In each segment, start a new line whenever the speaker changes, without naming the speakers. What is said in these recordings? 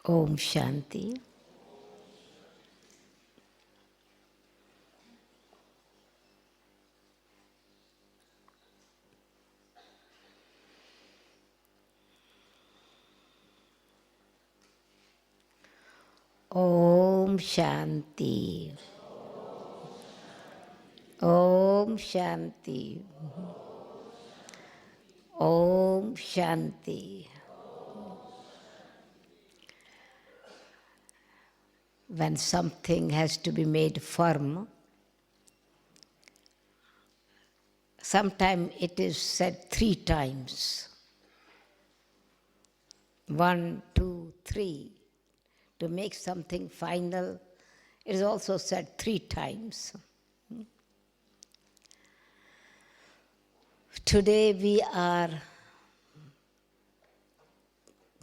Om Shanti. Om Shanti. Om Shanti. Om Shanti. When something has to be made firm, sometimes it is said 3 times. 1, 2, 3. To make something final, it is also said 3 times. Today we are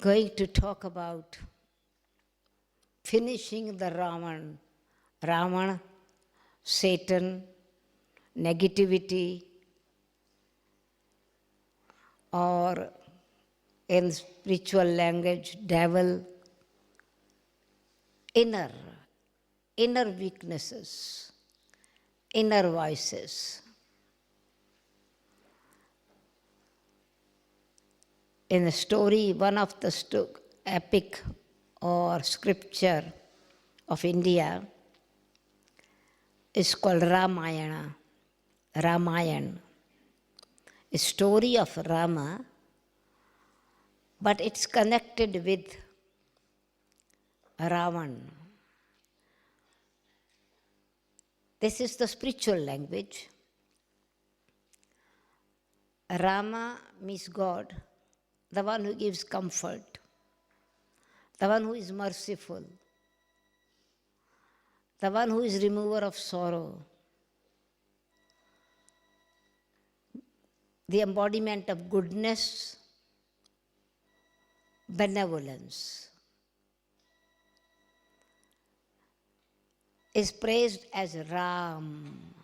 going to talk about finishing the Ravan, Satan, negativity, or in spiritual language, devil, inner weaknesses, inner voices. In the story, one of the epic or scripture of India is called Ramayana. Ramayan, a story of Rama, but it's connected with Ravan. This is the spiritual language. Rama means God, the one who gives comfort, the one who is merciful, the one who is remover of sorrow, the embodiment of goodness, benevolence, is praised as Ram.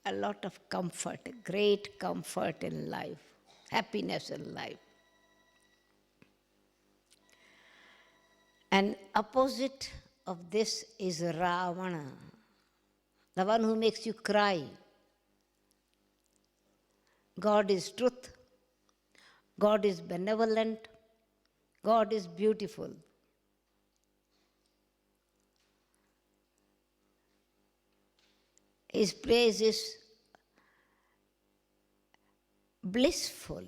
A lot of comfort, great comfort in life, happiness in life. And opposite of this is Ravana, the one who makes you cry. God is truth, God is benevolent, God is beautiful. His praise is blissful.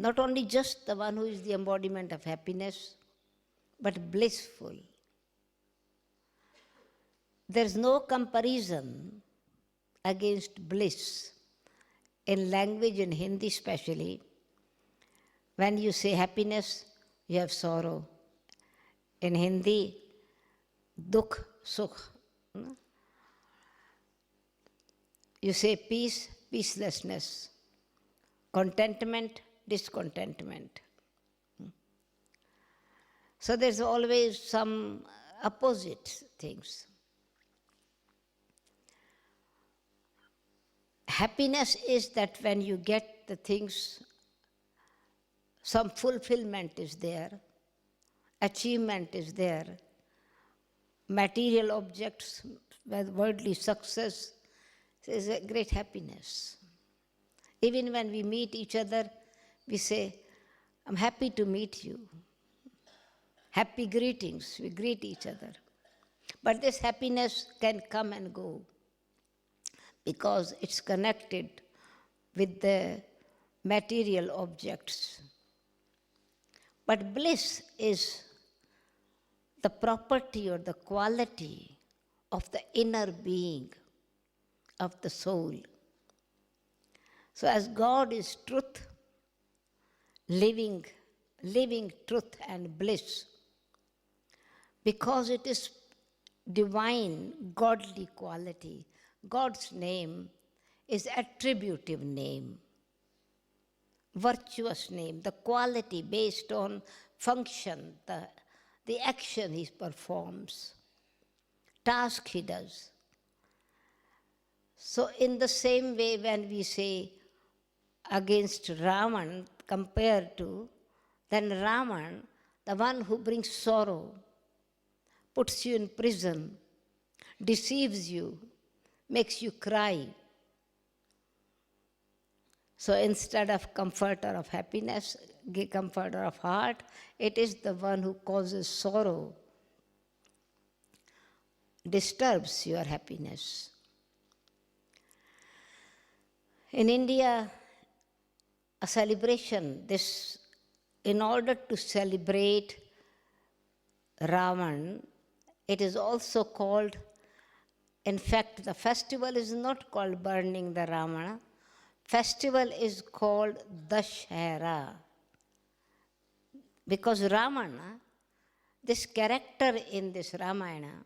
Not only just the one who is the embodiment of happiness, but blissful. There is no comparison against bliss. In language, in Hindi especially, when you say happiness, you have sorrow. In Hindi, dukh, sukh. You say peace, peacelessness. Contentment, discontentment. So there's always some opposite things. Happiness is that when you get the things, some fulfillment is there, achievement is there, material objects, worldly success is a great happiness. Even when we meet each other, we say, I'm happy to meet you. Happy greetings, we greet each other. But this happiness can come and go because it's connected with the material objects. But bliss is the property or the quality of the inner being, of the soul. So as God is truth, living truth and bliss, because it is divine, godly quality, God's name is attributive name, virtuous name, the quality based on function, the action he performs, task he does. So in the same way, when we say against Ravan compared to Then Ravan, the one who brings sorrow, puts you in prison, deceives you, makes you cry. So instead of comforter of happiness, comforter of heart, it is the one who causes sorrow, disturbs your happiness. In India, a celebration, in order to celebrate Ravan, it is also called, in fact, the festival is not called burning the Ravana. Festival is called Dashera. Because Ravana, this character in this Ramayana,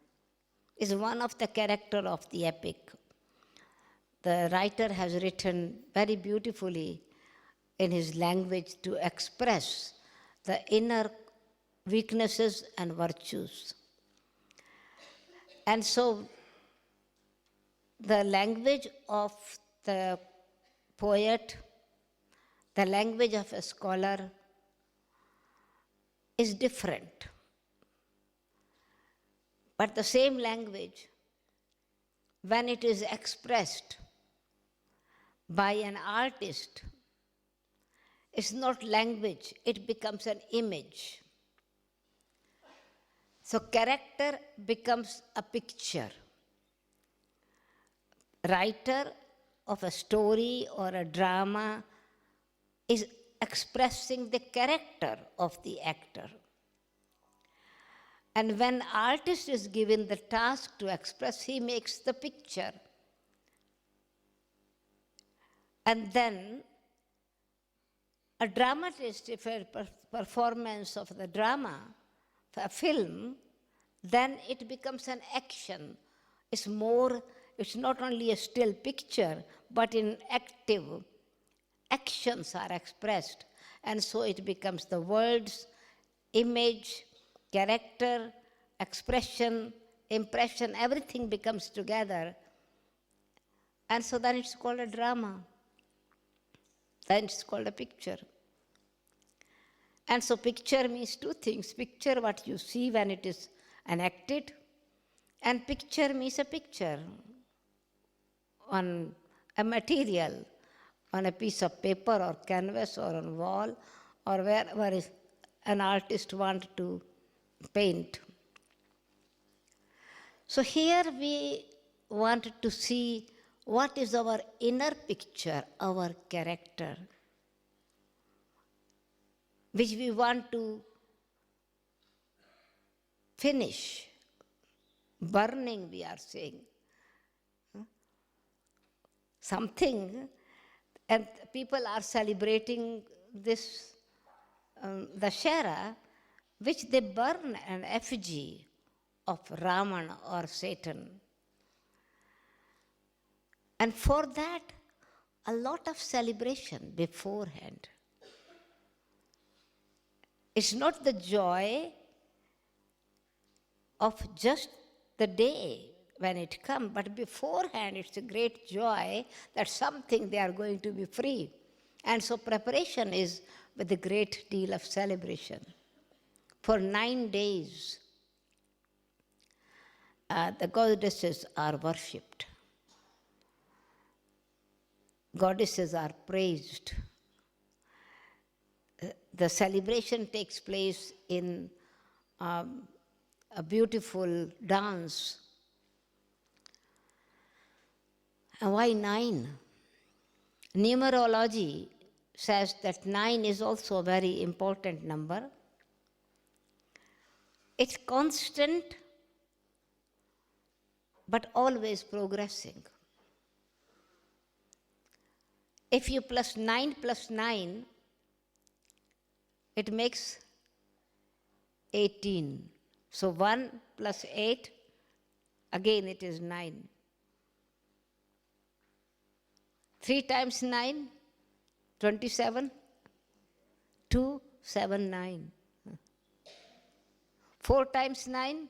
is one of the character of the epic. The writer has written very beautifully in his language to express the inner weaknesses and virtues. And so the language of the poet, the language of a scholar is different. But the same language, when it is expressed by an artist, is not language, it becomes an image. So character becomes a picture. Writer of a story or a drama is expressing the character of the actor. And when artist is given the task to express, he makes the picture. And then a dramatist, if a performance of the drama, a film, then it becomes an action. It's not only a still picture, but in active actions are expressed. And so it becomes the words, image, character, expression, impression, everything becomes together. And so then it's called a drama. Then it's called a picture. And so picture means two things. Picture what you see when it is enacted, and picture means a picture on a material, on a piece of paper or canvas or on wall or wherever an artist wants to paint. So here we want to see what is our inner picture, our character, which we want to finish. Burning, we are saying. Something, and people are celebrating this, Dashera, which they burn an effigy of Ravan or Satan. And for that, a lot of celebration beforehand. It's not the joy of just the day when it comes, but beforehand it's a great joy that something they are going to be free. And so preparation is with a great deal of celebration. For 9 days, the goddesses are worshipped. Goddesses are praised. The celebration takes place in a beautiful dance. And why 9? Numerology says that 9 is also a very important number. It's constant, but always progressing. If you plus 9, it makes 18. So 1 plus 8, again it is 9. 3 times 9, 27. 2, 7, 9. 4 times 9,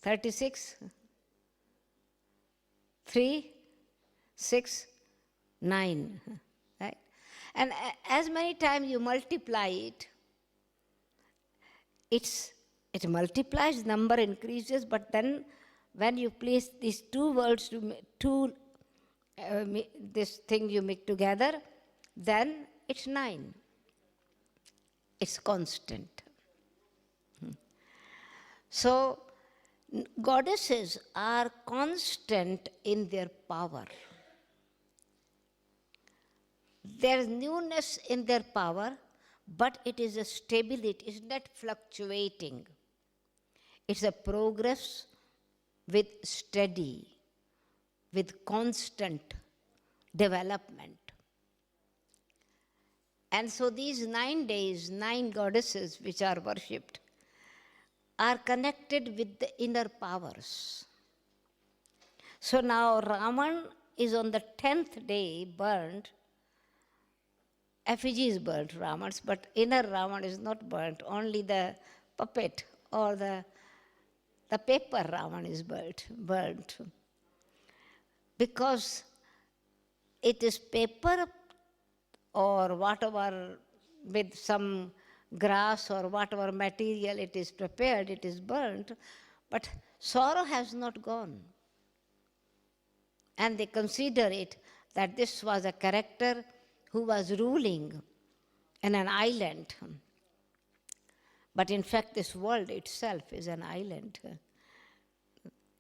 36. 3, 6, 9. Right? And as many times you multiply it, it multiplies, number increases, but then when you place these two words, this thing you make together, then it's 9. It's constant. So, goddesses are constant in their power. There is newness in their power, but it is a stability, it's not fluctuating. It's a progress with steady, with constant development. And so these 9 days, 9 goddesses which are worshipped, are connected with the inner powers. So now Ravan is on the 10th day burnt. Effigy is burnt, Ravan's, but inner Ravan is not burnt. Only the puppet or the paper Ravan is burnt. Because it is paper or whatever, with some grass or whatever material it is prepared, it is burnt, but sorrow has not gone. And they consider it that this was a character who was ruling in an island. But in fact, this world itself is an island.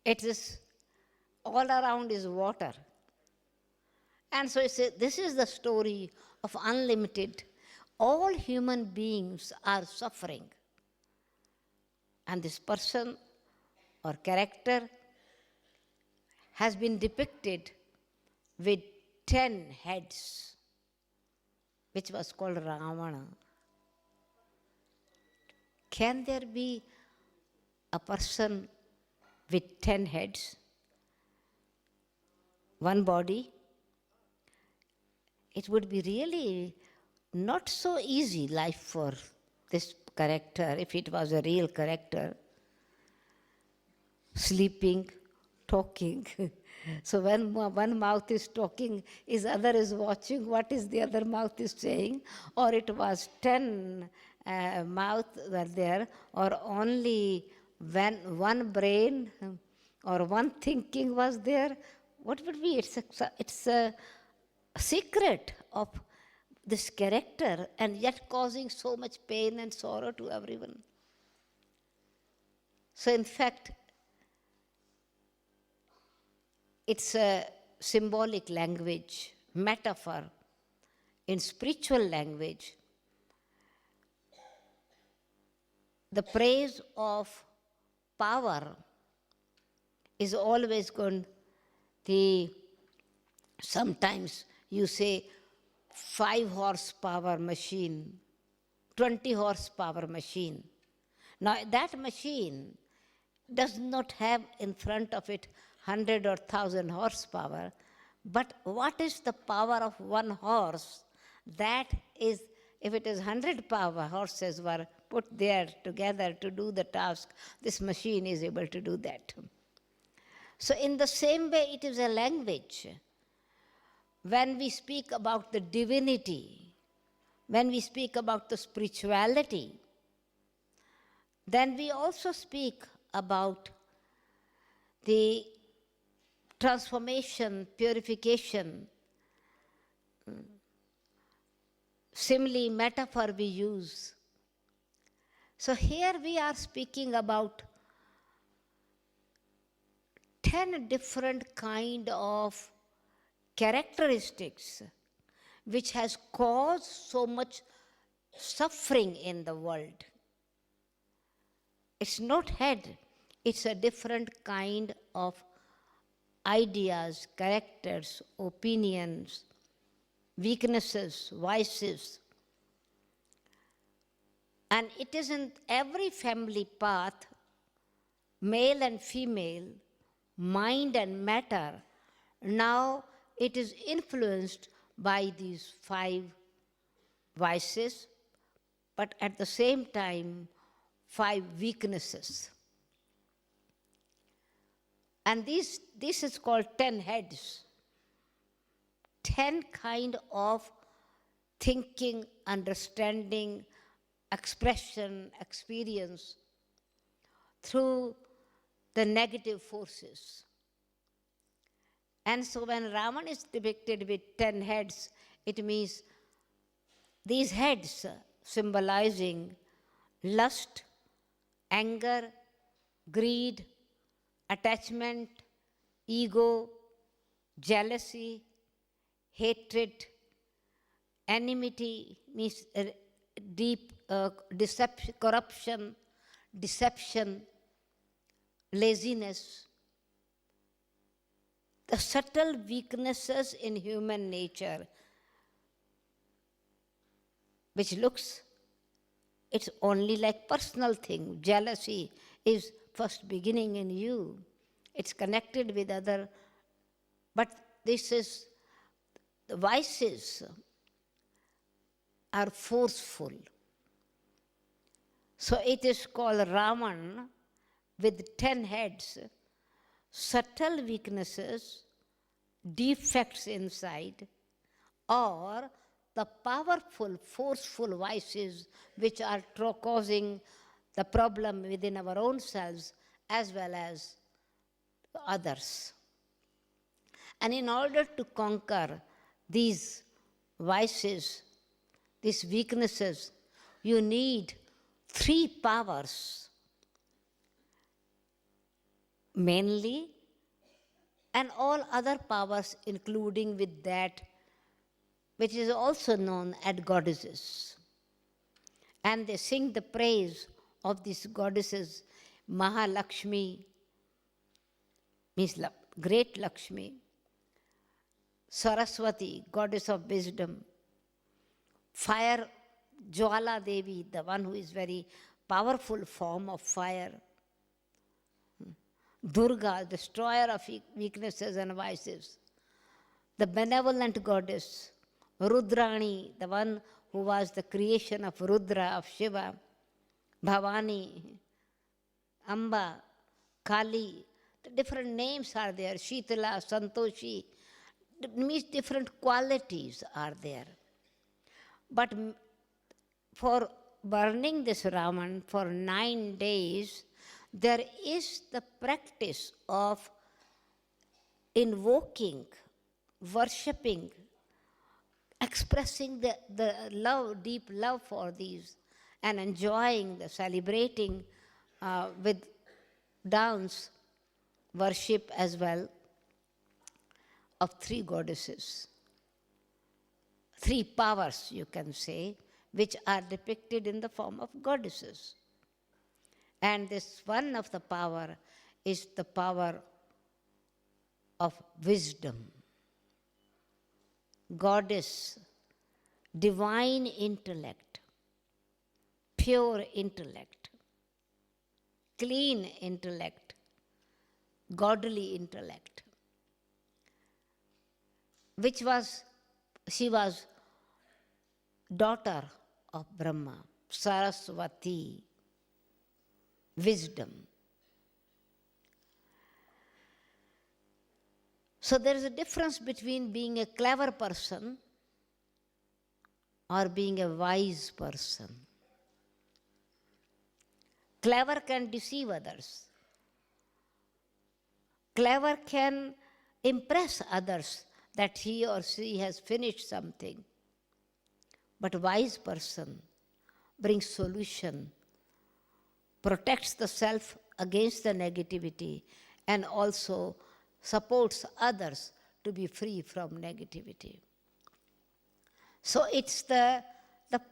It is all around is water. And so this is the story of unlimited. All human beings are suffering. And this person or character has been depicted with 10 heads, which was called Ravana. Can there be a person with 10 heads? One body? It would be really not so easy life for this character if it was a real character. Sleeping, talking. So when one mouth is talking, his other is watching what is the other mouth is saying, or it was 10 mouths were there, or only when one brain or one thinking was there. What would be? It's a secret of this character, and yet causing so much pain and sorrow to everyone. So in fact, it's a symbolic language, metaphor. In spiritual language, the praise of power is always going, sometimes you say 5 horsepower machine, 20 horsepower machine. Now that machine does not have in front of it 100 or 1,000 horsepower, but what is the power of one horse? That is, if it is 100 power horses were put there together to do the task, this machine is able to do that. So in the same way, it is a language. When we speak about the divinity, when we speak about the spirituality, then we also speak about the transformation, purification, simile, metaphor we use. So here we are speaking about 10 different kind of characteristics which has caused so much suffering in the world. It's not head, it's a different kind of ideas, characters, opinions, weaknesses, vices. And it is in every family path, male and female, mind and matter. Now it is influenced by these 5 vices, but at the same time, 5 weaknesses. And this is called 10 heads. 10 kind of thinking, understanding, expression, experience through the negative forces. And so when Ravan is depicted with 10 heads, it means these heads symbolizing lust, anger, greed, attachment, ego, jealousy, hatred, enmity, means deep deception, corruption, deception, laziness, the subtle weaknesses in human nature, which looks, it's only like personal thing. Jealousy is first beginning in you. It's connected with other, but this is, the vices are forceful. So it is called Ravan with 10 heads, subtle weaknesses, defects inside, or the powerful, forceful vices which are causing the problem within our own selves as well as others. And in order to conquer these vices, these weaknesses, you need 3 powers mainly, and all other powers including with that, which is also known as goddesses. And they sing the praise of these goddesses. Mahalakshmi means great Lakshmi, Saraswati, goddess of wisdom, fire, Jwala Devi, the one who is very powerful form of fire, Durga, destroyer of weaknesses and vices, the benevolent goddess, Rudrani, the one who was the creation of Rudra, of Shiva, Bhavani, Amba, Kali, the different names are there, Shitala, Santoshi, it means different qualities are there. But for burning this Ravan for 9 days, there is the practice of invoking, worshipping, expressing the love, deep love for these, and enjoying the celebrating with dance, worship as well of 3 goddesses. 3 powers, you can say, which are depicted in the form of goddesses. And this one of the power is the power of wisdom. Goddess, divine intellect, pure intellect, clean intellect, godly intellect, she was daughter of Brahma, Saraswati, wisdom. So there is a difference between being a clever person or being a wise person. Clever can deceive others. Clever can impress others that he or she has finished something. But a wise person brings solution, protects the self against the negativity, and also supports others to be free from negativity. So it's the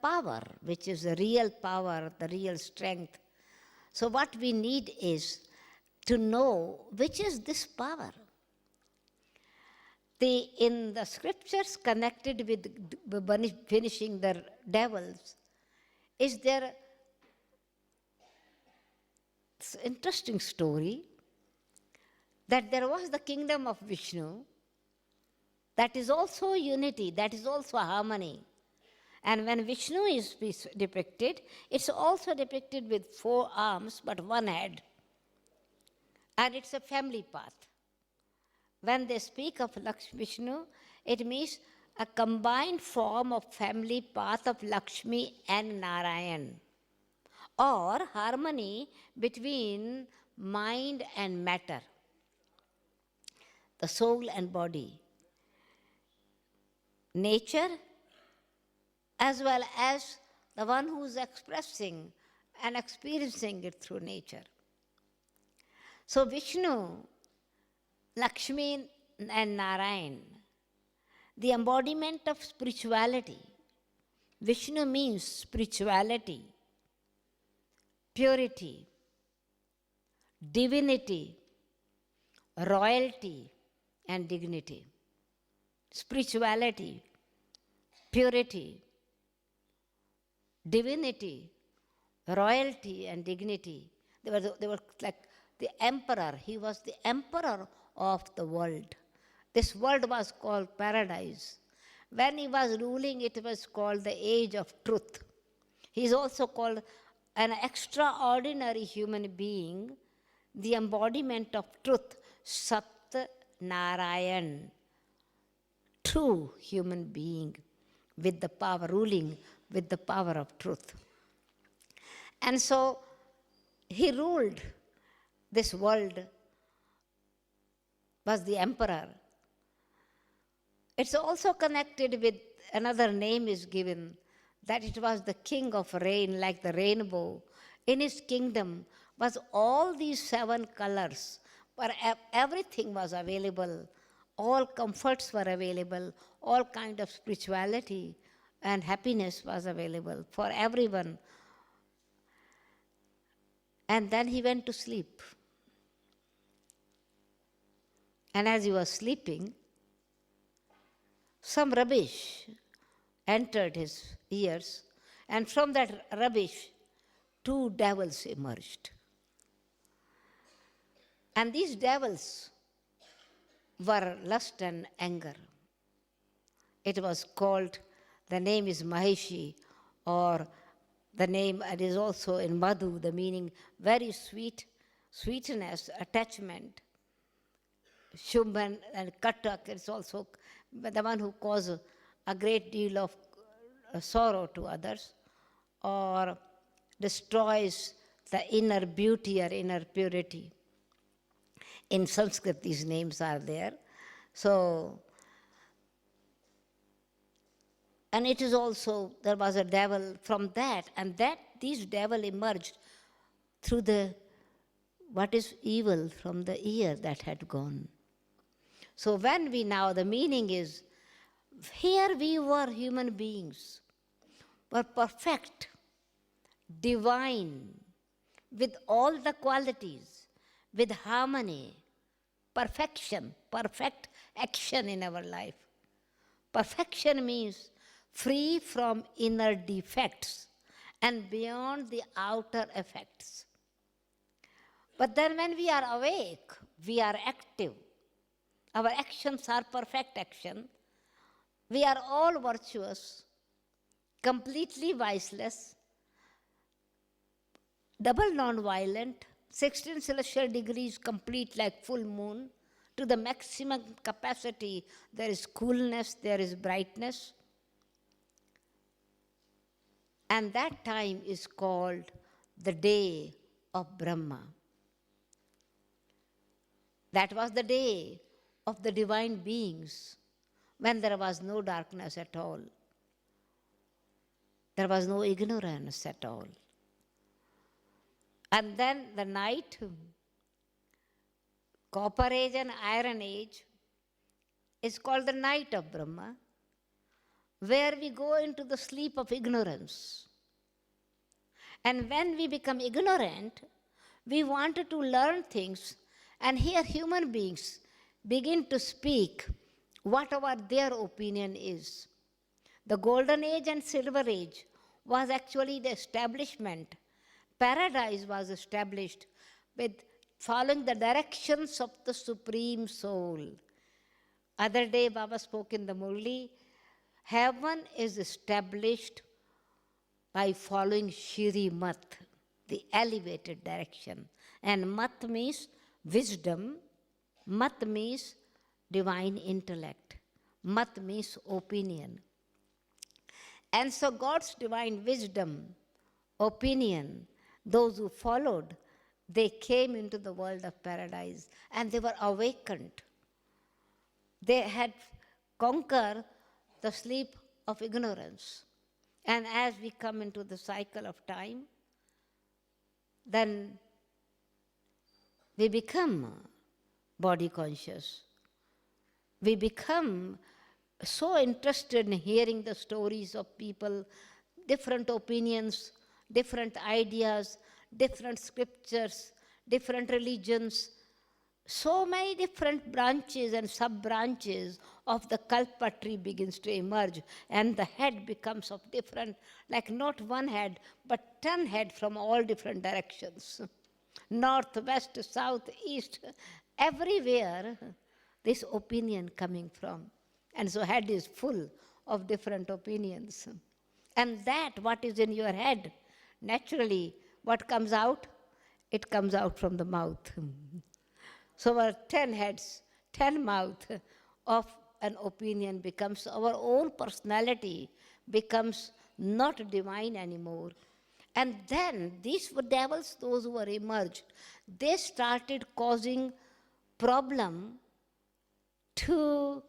power, which is the real power, the real strength. So what we need is to know which is this power. In the scriptures connected with finishing the devils, is there an interesting story that there was the kingdom of Vishnu, that is also unity, that is also harmony. And when Vishnu is depicted, it's also depicted with 4 arms but 1 head. And it's a family path. When they speak of Vishnu, it means a combined form of family path of Lakshmi and Narayan, or harmony between mind and matter, the soul and body, nature, as well as the one who is expressing and experiencing it through nature. So Vishnu, Lakshmi and Narayan, the embodiment of spirituality. Vishnu means spirituality, purity, divinity, royalty, and dignity. Spirituality, purity, divinity, royalty, and dignity. They were like the emperor. He was the emperor of the world. This world was called paradise. When he was ruling, it was called the age of truth. He is also called an extraordinary human being, the embodiment of truth, Sat Narayan, true human being with the power, ruling with the power of truth. And so he ruled this world, was the emperor. It's also connected with another name is given, that it was the king of rain, like the rainbow. In his kingdom was all these 7 colors, where everything was available, all comforts were available, all kind of spirituality and happiness was available for everyone. And then he went to sleep. And as he was sleeping, some rubbish entered his ears, and from that rubbish, 2 devils emerged. And these devils were lust and anger. It was called, the name is Maheshi, or the name, it is also in Madhu, the meaning very sweet, sweetness, attachment. Shumban and Katak is also the one who causes a great deal of sorrow to others, or destroys the inner beauty or inner purity. In Sanskrit, these names are there. So, and it is also, there was a devil from that, and that these devil emerged through the, what is evil from the ear that had gone. So when we now, the meaning is, here we were human beings, were perfect, divine, with all the qualities, with harmony, perfection, perfect action in our life. Perfection means free from inner defects and beyond the outer effects. But then when we are awake, we are active. Our actions are perfect action. We are all virtuous, completely viceless, double non-violent, 16 celestial degrees complete like full moon. To the maximum capacity, there is coolness, there is brightness. And that time is called the day of Brahma. That was the day of the divine beings, when there was no darkness at all. There was no ignorance at all. And then the night, Copper Age and Iron Age, is called the night of Brahma, where we go into the sleep of ignorance. And when we become ignorant, we wanted to learn things, and here human beings begin to speak whatever their opinion is. The Golden Age and Silver Age was actually the establishment. Paradise was established with following the directions of the Supreme Soul. Other day, Baba spoke in the Murli, heaven is established by following Shri Mat, the elevated direction. And Mat means wisdom, Mat means divine intellect. Mat means opinion. And so God's divine wisdom, opinion, those who followed, they came into the world of paradise and they were awakened. They had conquered the sleep of ignorance. And as we come into the cycle of time, then we become body conscious. We become so interested in hearing the stories of people, different opinions, different ideas, different scriptures, different religions, so many different branches and sub-branches of the kalpa tree begins to emerge, and the head becomes of different, like not one head, but 10 heads from all different directions. North, west, south, east, everywhere this opinion coming from. And so head is full of different opinions. And that, what is in your head, naturally, what comes out? It comes out from the mouth. So our 10 heads, 10 mouth of an opinion becomes our own personality, becomes not divine anymore. And then these devils, those who were emerged, they started causing problem to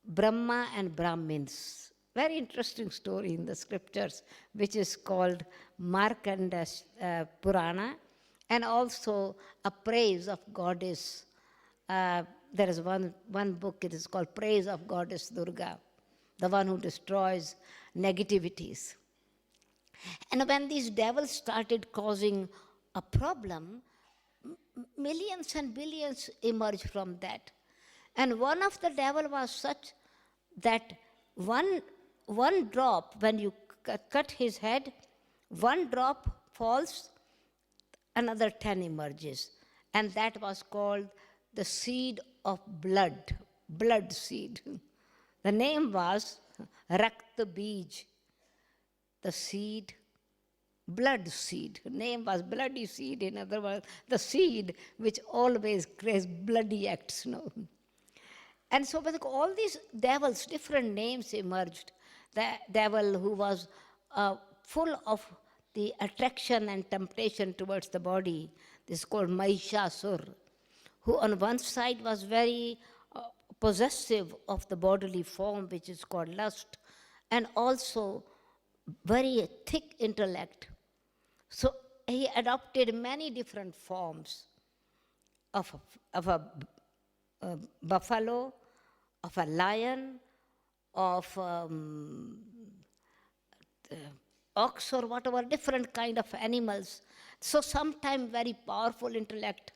Brahma and Brahmins. Very interesting story in the scriptures, which is called Markanda's Purana, and also a praise of goddess. There is one book, it is called Praise of Goddess Durga, the one who destroys negativities. And when these devils started causing a problem, millions and billions emerged from that. And one of the devil was such that one drop, when you cut his head, one drop falls, another 10 emerges. And that was called the seed of blood, blood seed. The name was Rakta Bij, the seed, blood seed. The name was bloody seed, in other words, the seed which always creates bloody acts. No? And so all these devils, different names emerged. The devil who was full of the attraction and temptation towards the body, this is called Mahishasur, who on one side was very possessive of the bodily form, which is called lust, and also very thick intellect. So he adopted many different forms of a buffalo, of a lion, of ox or whatever, different kind of animals. So sometimes very powerful intellect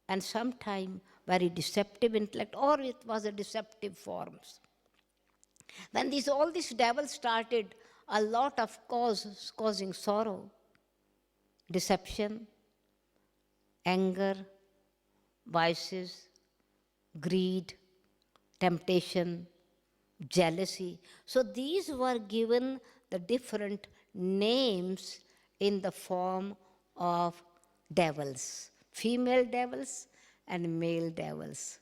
and sometimes very deceptive intellect, or it was a deceptive forms. When all these devils started, a lot of causing sorrow, deception, anger, vices, greed, temptation, jealousy. So these were given the different names in the form of devils, female devils and male devils,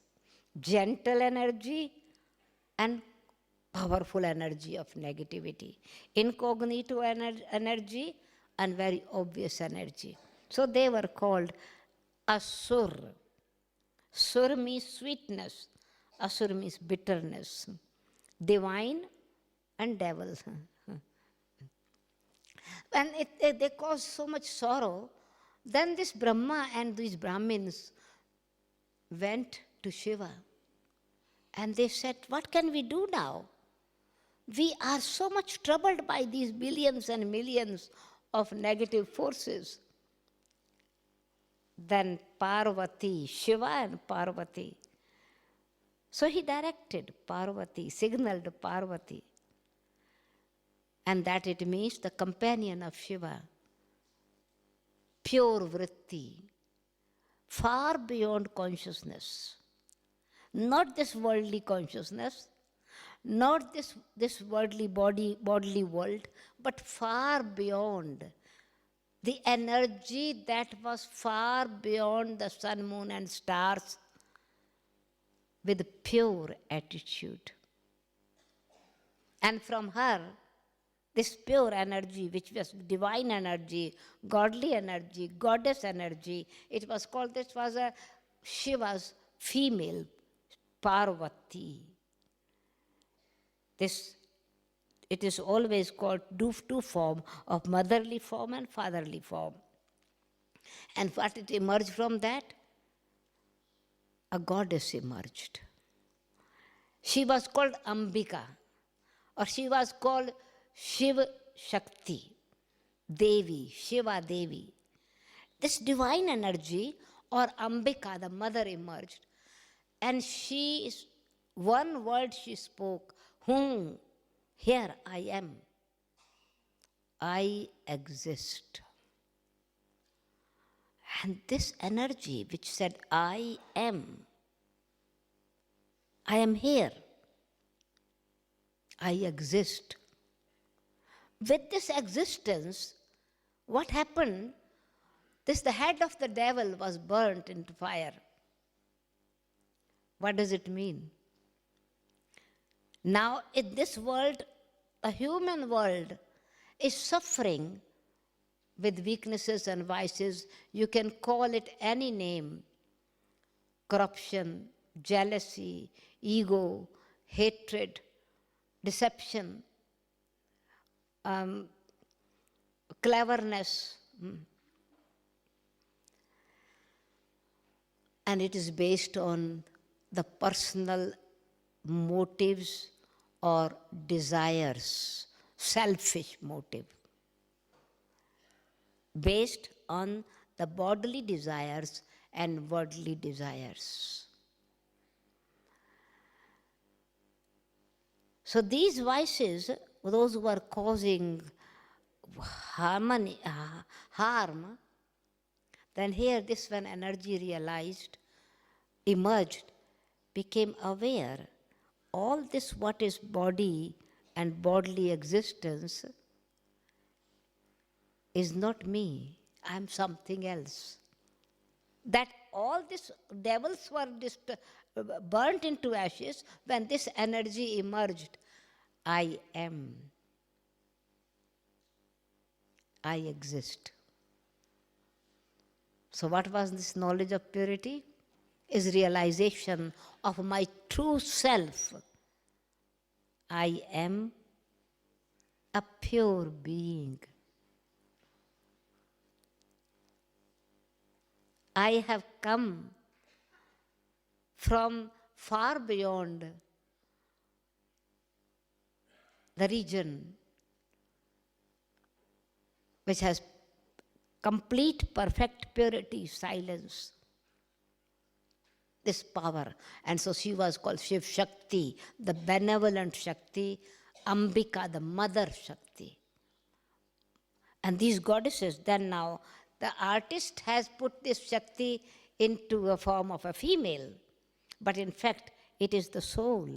gentle energy and powerful energy of negativity, incognito energy and very obvious energy. So they were called Asur. Sur means sweetness, Asur means bitterness, divine and devil. When they cause so much sorrow, then this Brahma and these Brahmins went to Shiva and they said, what can we do now? We are so much troubled by these billions and millions of negative forces. Then Parvati, Shiva and Parvati. So he directed Parvati, signaled Parvati. And that it means the companion of Shiva, pure vritti, far beyond consciousness. Not this worldly consciousness, not this worldly bodily world, but far beyond. The energy that was far beyond the sun, moon and stars, with pure attitude. And from her, this pure energy, which was divine energy, godly energy, goddess energy, it was called, this was a Shiva's female, Parvati. This, it is always called two form of motherly form and fatherly form. And what it emerged from that? A goddess emerged. She was called Ambika, or she was called Shiva Shakti, Devi, Shiva Devi. This divine energy, or Ambika, the mother, emerged. And she, one word she spoke, here I am. I exist. And this energy which said, I am here, I exist. With this existence, what happened? The head of the devil was burnt into fire. What does it mean? Now, in this world, a human world is suffering with weaknesses and vices. You can call it any name: corruption, jealousy, ego, hatred, deception, cleverness. And it is based on the personal motives or desires, selfish motive, based on the bodily desires and worldly desires. So these vices, those who are causing harm, then here this one energy realized, emerged, became aware, all this what is body and bodily existence is not me, I am something else. That all these devils were burnt into ashes when this energy emerged. I am. I exist. So what was this knowledge of purity? Is realization of my true self. I am a pure being. I have come from far beyond the region which has complete, perfect purity, silence, this power. And so she was called Shiv Shakti, the benevolent Shakti, Ambika, the mother Shakti. And these goddesses, then now, the artist has put this Shakti into a form of a female. But in fact, it is the soul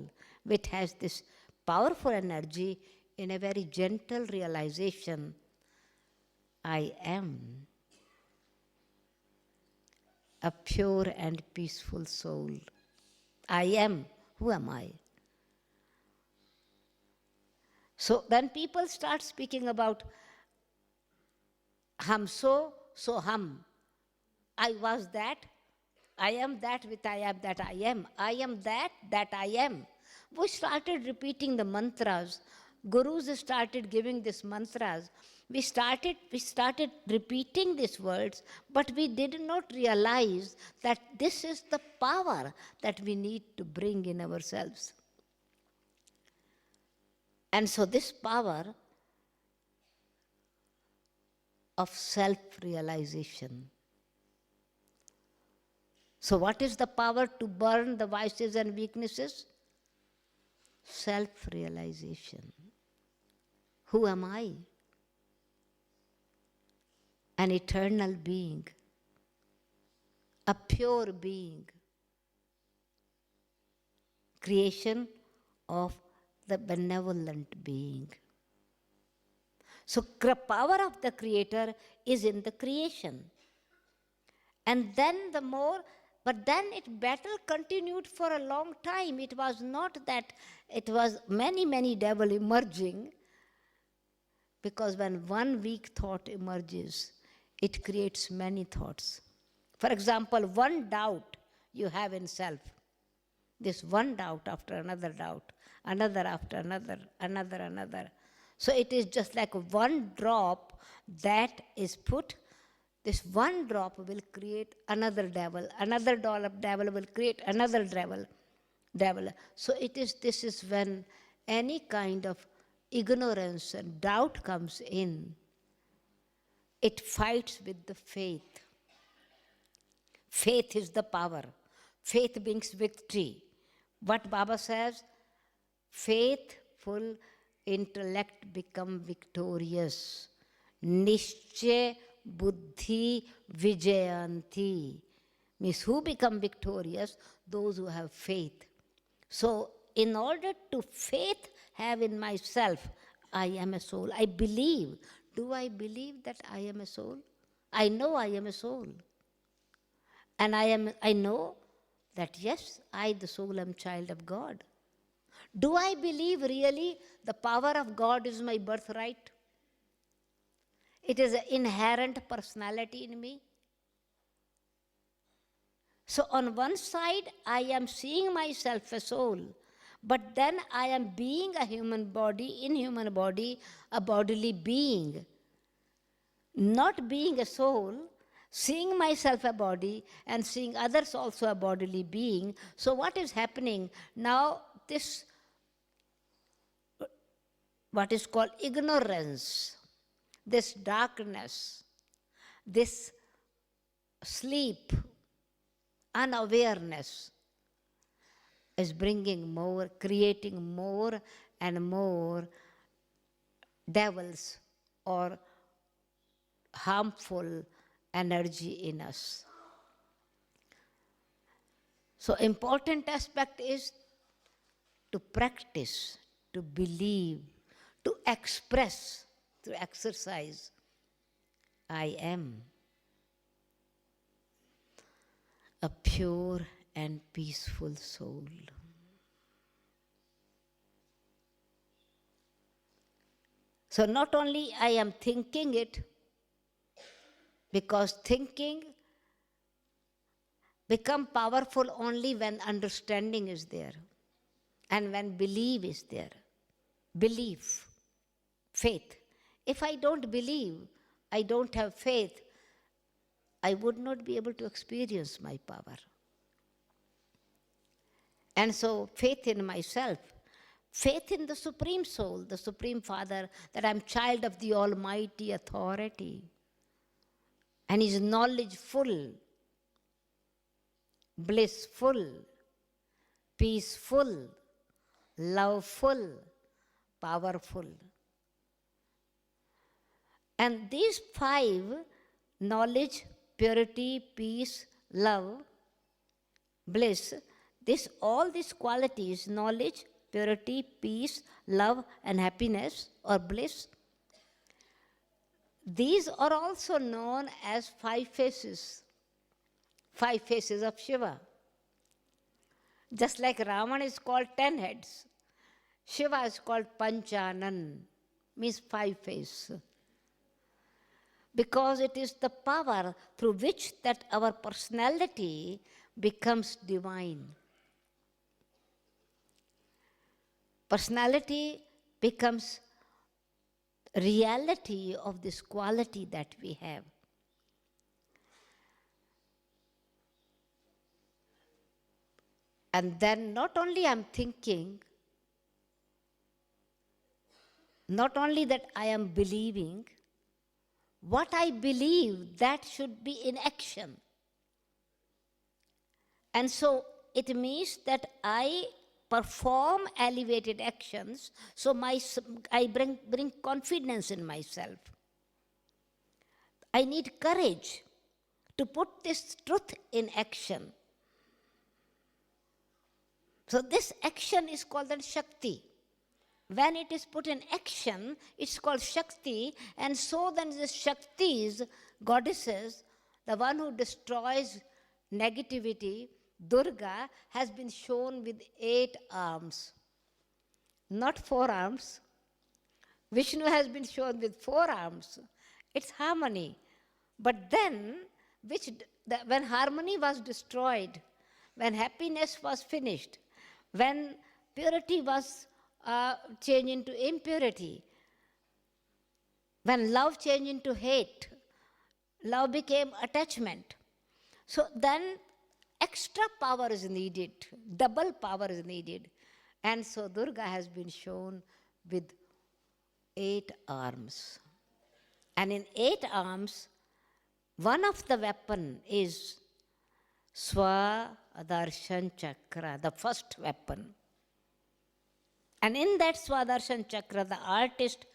which has this powerful energy in a very gentle realization. I am a pure and peaceful soul. I am. Who am I? So then people start speaking about hum so hum. I was that, I am that with I am that I am. I am that I am. We started repeating the mantras. Gurus started giving these mantras. We started repeating these words, but we did not realize that this is the power that we need to bring in ourselves. And so this power of self-realization. So what is the power to burn the vices and weaknesses? Self-realization. Who am I? An eternal being, a pure being, creation of the benevolent being. So the power of the Creator is in the creation. And then the more But then battle continued for a long time. It was not that it was many, many devil emerging, because when one weak thought emerges, it creates many thoughts. For example, one doubt you have in self, this one doubt after another doubt, another after another, another. So it is just like one drop that is put. This one drop will create another devil will create another devil. So this is when any kind of ignorance and doubt comes in, it fights with the faith. Faith is the power. Faith brings victory. What Baba says, faithful intellect become victorious. Nishche buddhi vijayanti. Means who become victorious? Those who have faith. So in order to faith have in myself, I am a soul. I believe. Do I believe that I am a soul? I know I am a soul. And I know that yes, I, the soul, am child of God. Do I believe really the power of God is my birthright? It is an inherent personality in me. So on one side, I am seeing myself a soul, but then I am being a human body, in human body, a bodily being. Not being a soul, seeing myself a body and seeing others also a bodily being. So what is happening? Now this, what is called ignorance, this darkness, this sleep, unawareness is bringing more, creating more and more devils or harmful energy in us. So important aspect is to practice, to believe, to express, to exercise. I am a pure and peaceful soul. So not only I am thinking it, because thinking become powerful only when understanding is there and when belief is there. Belief, faith. If I don't believe, I don't have faith, I would not be able to experience my power. And so faith in myself, faith in the Supreme Soul, the Supreme Father, that I'm child of the Almighty Authority. And His knowledge full, blissful, peaceful, loveful, powerful. And these 5, knowledge, purity, peace, love, bliss, all these qualities, knowledge, purity, peace, love, and happiness or bliss, these are also known as 5 faces of Shiva. Just like Ravan is called 10 heads, Shiva is called Panchanan, means 5 faces. Because it is the power through which that our personality becomes divine. Personality becomes reality of this quality that we have. And then not only I'm thinking, not only that I am believing, what I believe, that should be in action. And so it means that I perform elevated actions, so I bring confidence in myself. I need courage to put this truth in action. So this action is called the Shakti. When it is put in action, it's called Shakti, and so then the Shaktis, goddesses, the one who destroys negativity, Durga has been shown with 8 arms, not 4 arms. Vishnu has been shown with 4 arms. It's harmony. But then, when harmony was destroyed, when happiness was finished, when purity was changed into impurity, when love changed into hate, love became attachment. So then extra power is needed, double power is needed. And so Durga has been shown with 8 arms. And in 8 arms, one of the weapon is Swadarshan Chakra, the first weapon. And in that Swadarshan Chakra, the artist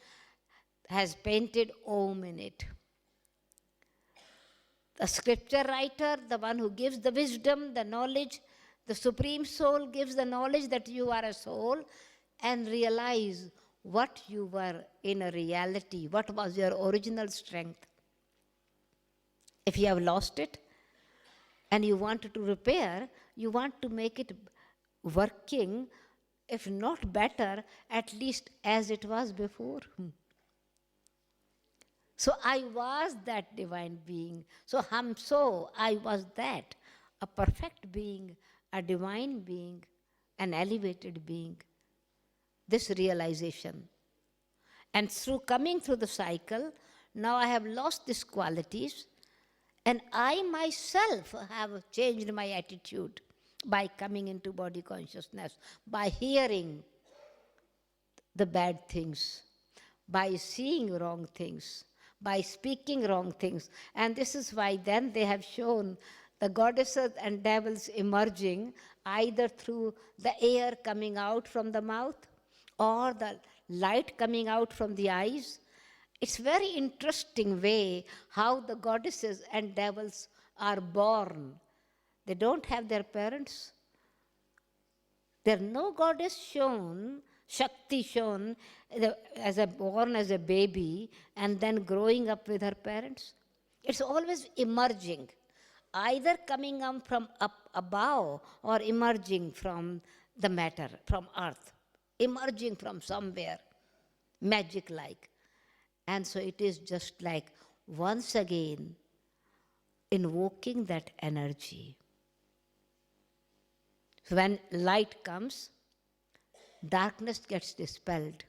has painted Om in it. The scripture writer, the one who gives the wisdom, the knowledge, the Supreme Soul gives the knowledge that you are a soul, and realize what you were in a reality, what was your original strength. If you have lost it and you want to repair, you want to make it working, if not better, at least as it was before. So I was that divine being. So I was that, a perfect being, a divine being, an elevated being. This realization. And through coming through the cycle, now I have lost these qualities, and I myself have changed my attitude by coming into body consciousness, by hearing the bad things, by seeing wrong things, by speaking wrong things. And this is why then they have shown the goddesses and devils emerging either through the air coming out from the mouth or the light coming out from the eyes. It's very interesting way how the goddesses and devils are born. They don't have their parents. There's no goddess shown, Shakti shown, born as a baby and then growing up with her parents. It's always emerging, either coming up from up above or emerging from the matter, from earth, emerging from somewhere, magic-like. And so it is just like once again invoking that energy. So when light comes, darkness gets dispelled.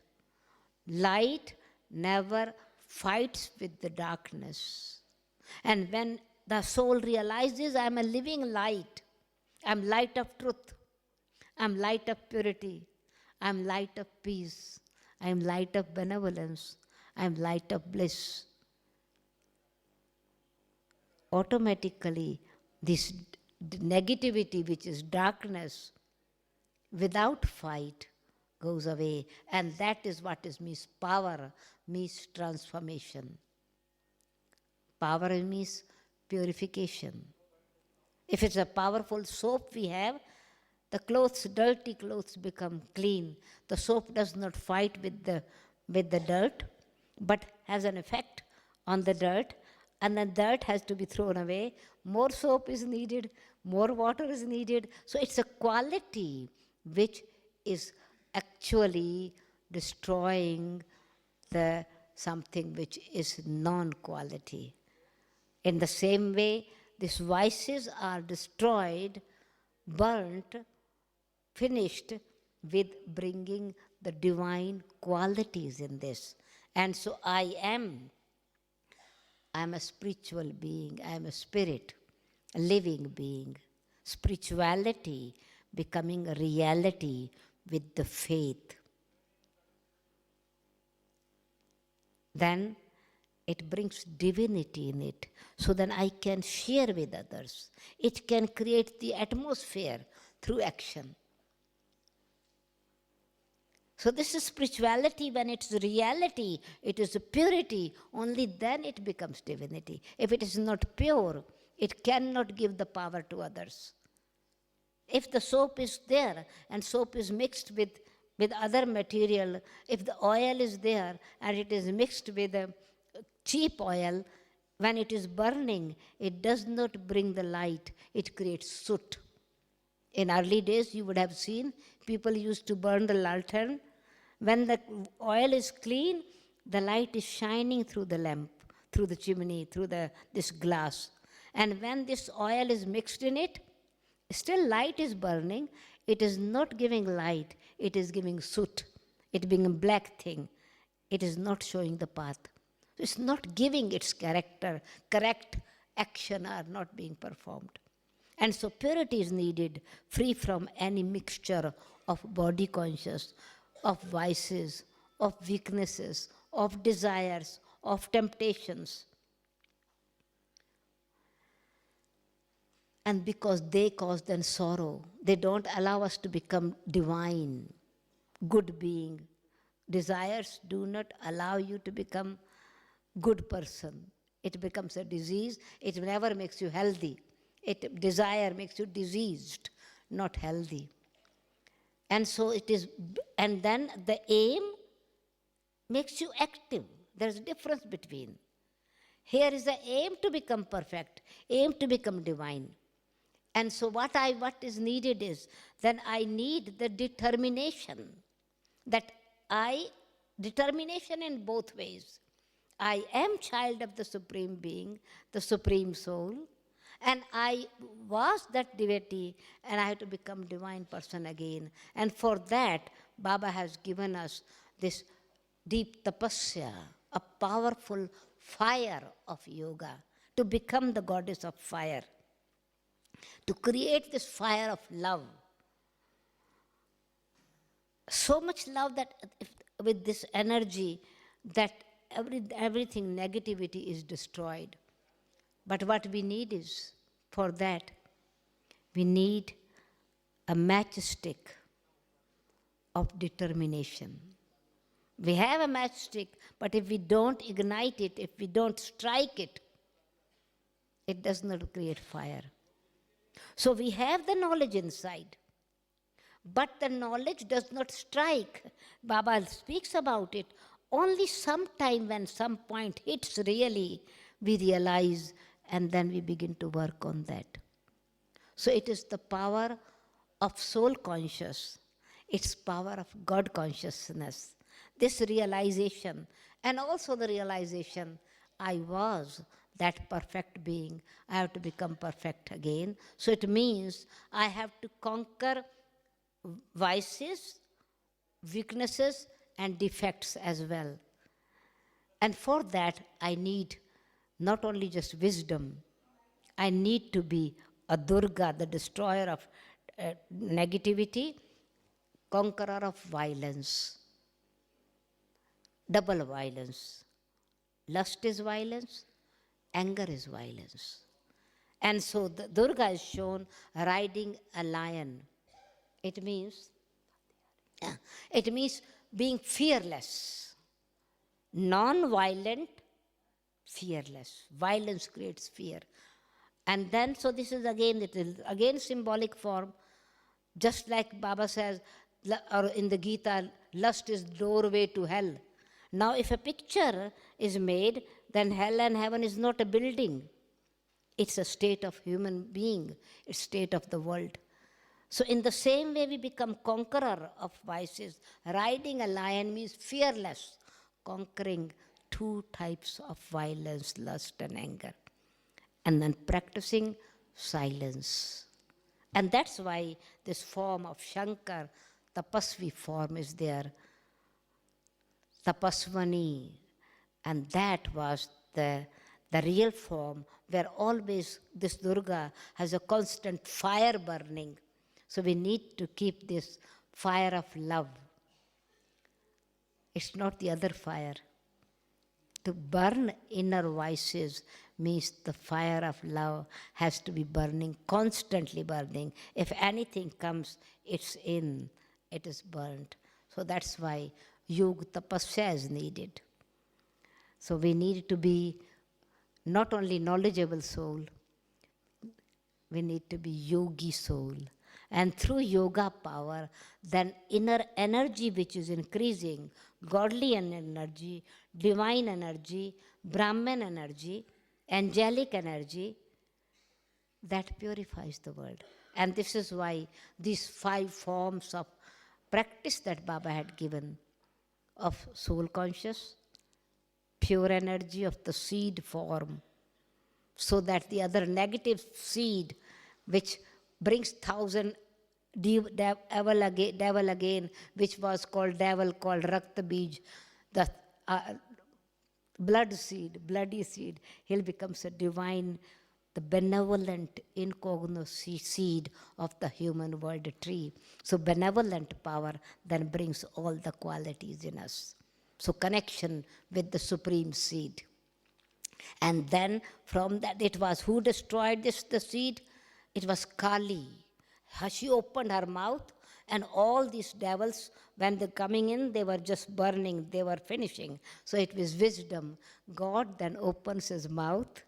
Light never fights with the darkness. And when the soul realizes I am a living light, I am light of truth, I am light of purity, I am light of peace, I am light of benevolence, I am light of bliss. Automatically, this negativity, which is darkness, without fight, goes away. And that is what means power, means transformation. Power means purification. If it's a powerful soap we have, the clothes, dirty clothes become clean. The soap does not fight with the dirt, but has an effect on the dirt, and the dirt has to be thrown away. More soap is needed, more water is needed. So it's a quality which is actually destroying the something which is non-quality. In the same way, these vices are destroyed, burnt, finished with bringing the divine qualities in this. And so I am a spiritual being, I am a spirit, a living being. Spirituality becoming a reality with the faith. Then it brings divinity in it, so then I can share with others. It can create the atmosphere through action. So this is spirituality when it's reality, it is a purity, only then it becomes divinity. If it is not pure, it cannot give the power to others. If the soap is there and soap is mixed with other material, if the oil is there and it is mixed with a cheap oil, when it is burning, it does not bring the light, it creates soot. In early days, you would have seen people used to burn the lantern. When the oil is clean, the light is shining through the lamp, through the chimney, through this glass. And when this oil is mixed in it, still light is burning. It is not giving light, it is giving soot. It being a black thing. It is not showing the path. It's not giving its character. Correct action are not being performed. And so purity is needed, free from any mixture of body conscious, of vices, of weaknesses, of desires, of temptations. And because they cause then sorrow, they don't allow us to become divine, good being. Desires do not allow you to become good person. It becomes a disease. It never makes you healthy. Desire makes you diseased, not healthy. And so it is, and then the aim makes you active. There's a difference between. Here is the aim to become perfect, aim to become divine. And so what is needed is, then I need the determination, determination in both ways. I am child of the Supreme Being, the Supreme Soul, and I was that deity, and I have to become divine person again. And for that, Baba has given us this deep tapasya, a powerful fire of yoga, to become the goddess of fire, to create this fire of love. So much love that with this energy that everything negativity is destroyed. But what we need is, for that, we need a matchstick of determination. We have a matchstick, but if we don't ignite it, if we don't strike it, it does not create fire. So we have the knowledge inside, but the knowledge does not strike. Baba speaks about it. Only sometime when some point hits really, we realize, and then we begin to work on that. So it is the power of soul conscious. It's power of God consciousness. This realization, and also the realization, I was that perfect being. I have to become perfect again. So it means I have to conquer vices, weaknesses, and defects as well. And for that, I need not only just wisdom, I need to be a Durga, the destroyer of negativity, conqueror of violence, double violence. Lust is violence, anger is violence. And so the Durga is shown riding a lion. It means being fearless, non-violent, fearless. Violence creates fear. And then, so this is again, it is again symbolic form, just like Baba says, or in the Gita, lust is doorway to hell. Now, if a picture is made, then hell and heaven is not a building. It's a state of human being, it's a state of the world. So in the same way, we become conqueror of vices. Riding a lion means fearless, conquering two types of violence, lust and anger. And then practicing silence. And that's why this form of Shankar, tapasvi form is there. Tapasvani. And that was the real form where always this Durga has a constant fire burning. So we need to keep this fire of love. It's not the other fire. To burn inner vices means the fire of love has to be burning, constantly burning. If anything comes, it's in, it is burnt. So that's why yoga tapasya is needed. So we need to be not only knowledgeable soul, we need to be yogi soul. And through yoga power, then inner energy which is increasing, godly energy, divine energy, Brahman energy, angelic energy that purifies the world. And this is why these 5 forms of practice that Baba had given of soul conscious, pure energy of the seed form, so that the other negative seed, which brings 1,000 devil again, which was called devil, called Rakta Bij, the blood seed, bloody seed, he becomes a divine, the benevolent incognito seed of the human world tree. So benevolent power then brings all the qualities in us. So connection with the supreme seed. And then from that, it was who destroyed the seed? It was Kali. She opened her mouth, and all these devils, when they're coming in, they were just burning, they were finishing. So it was wisdom. God then opens his mouth,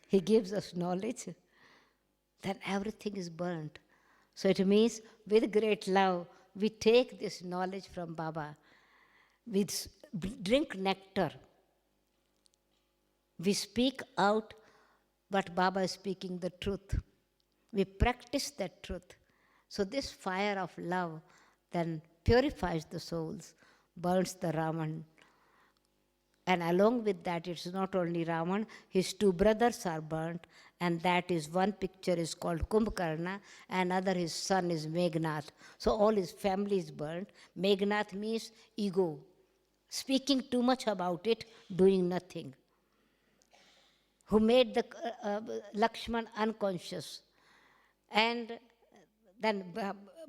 he gives us knowledge, then everything is burnt. So it means with great love, we take this knowledge from Baba. We drink nectar. We speak out, but Baba is speaking the truth. We practice that truth. So this fire of love then purifies the souls, burns the Ravan. And along with that, it's not only Ravan, his 2 brothers are burnt, and that is one picture is called Kumbhakarna, and other his son is Meghnath. So all his family is burnt. Meghnath means ego, speaking too much about it, doing nothing. Who made the Lakshman unconscious. And then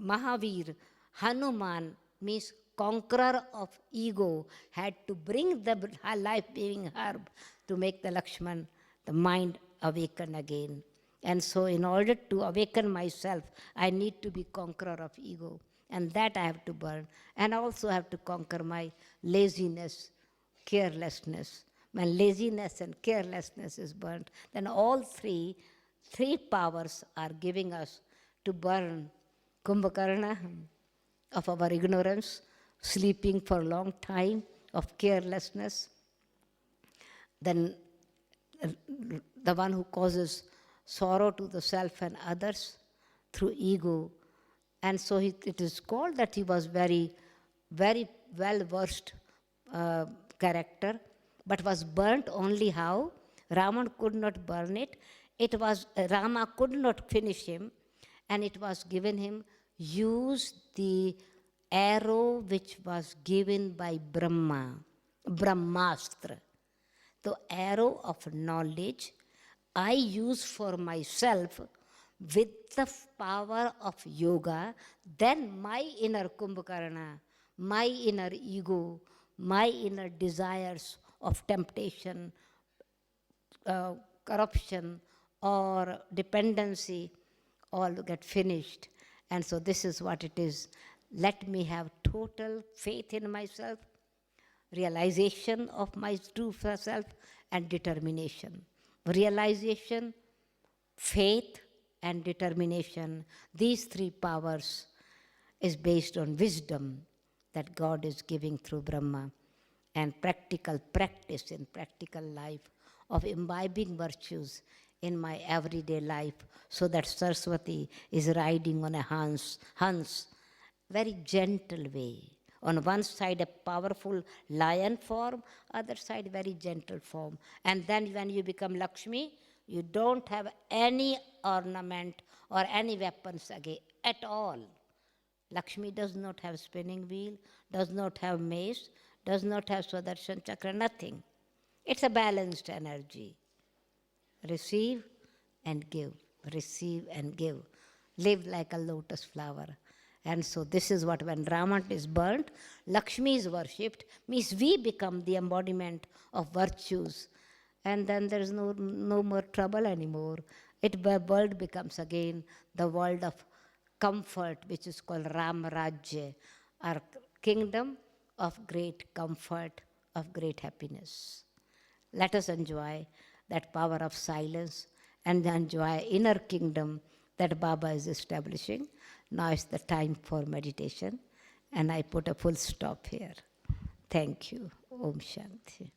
Mahavir, Hanuman means conqueror of ego, had to bring the life-giving herb to make the Lakshman, the mind, awaken again. And so in order to awaken myself, I need to be conqueror of ego. And that I have to burn. And I also have to conquer my laziness, carelessness. When laziness and carelessness is burnt, then all three powers are giving us to burn Kumbhakarna of our ignorance, sleeping for a long time, of carelessness, then the one who causes sorrow to the self and others through ego. And so it is called that he was very, very well-versed character, but was burnt only how? Ravan could not burn it. It was, Rama could not finish him, and it was given him, use the arrow which was given by Brahma, Brahmastra. The arrow of knowledge I use for myself with the power of yoga, then my inner Kumbhakarna, my inner ego, my inner desires of temptation, corruption, or dependency, all get finished. And so this is what it is. Let me have total faith in myself, realization of my true self, and determination. Realization, faith, and determination, these 3 powers is based on wisdom that God is giving through Brahma, and practical practice in practical life of imbibing virtues in my everyday life, so that Saraswati is riding on a Hans, very gentle way. On one side a powerful lion form, other side very gentle form. And then when you become Lakshmi, you don't have any ornament or any weapons again at all. Lakshmi does not have spinning wheel, does not have mace, does not have Sudarshan Chakra, nothing. It's a balanced energy. Receive and give, receive and give. Live like a lotus flower. And so this is what, when Ravan is burnt, Lakshmi is worshipped, means we become the embodiment of virtues. And then there is no more trouble anymore. The world becomes again the world of comfort, which is called Ram Rajya, our kingdom of great comfort, of great happiness. Let us enjoy that power of silence and enjoy inner kingdom that Baba is establishing. Now is the time for meditation, and I put a full stop here. Thank you. Om Shanti.